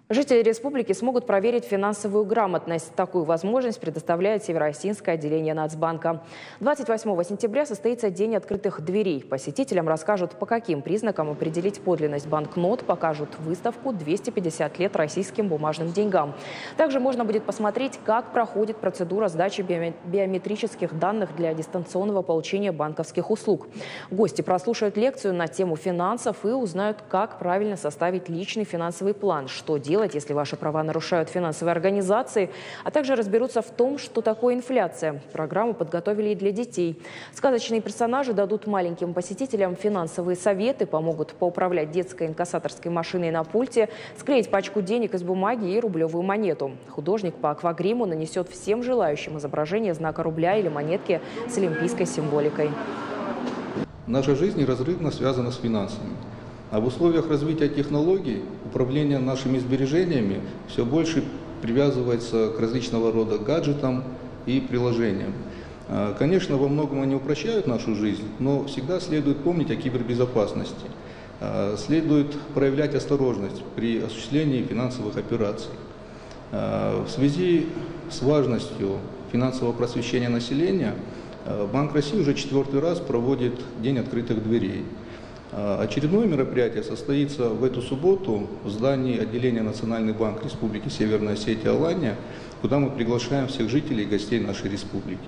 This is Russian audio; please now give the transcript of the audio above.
Жители республики смогут проверить финансовую грамотность. Такую возможность предоставляет Северо-Осетинское отделение Нацбанка. 28 сентября состоится День открытых дверей. Посетителям расскажут, по каким признакам определить подлинность банкнот, покажут выставку «250 лет российским бумажным деньгам». Также можно будет посмотреть, как проходит процедура сдачи биометрических данных для дистанционного получения банковских услуг. Гости прослушают лекцию на тему финансов и узнают, как правильно составить личный финансовый план, что делать, если ваши права нарушают финансовые организации, а также разберутся в том, что такое инфляция. Программу подготовили и для детей. Сказочные персонажи дадут маленьким посетителям финансовые советы, помогут поуправлять детской инкассаторской машиной на пульте, склеить пачку денег из бумаги и рублевую монету. Художник по аквагриму нанесет всем желающим изображение знака рубля или монетки с олимпийской символикой. Наша жизнь неразрывно связана с финансами. А в условиях развития технологий управление нашими сбережениями все больше привязывается к различного рода гаджетам и приложениям. Конечно, во многом они упрощают нашу жизнь, но всегда следует помнить о кибербезопасности. Следует проявлять осторожность при осуществлении финансовых операций. В связи с важностью финансового просвещения населения Банк России уже 4-й раз проводит День открытых дверей. Очередное мероприятие состоится в эту субботу в здании отделения Национальный банк Республики Северная Осетия Алания, куда мы приглашаем всех жителей и гостей нашей республики.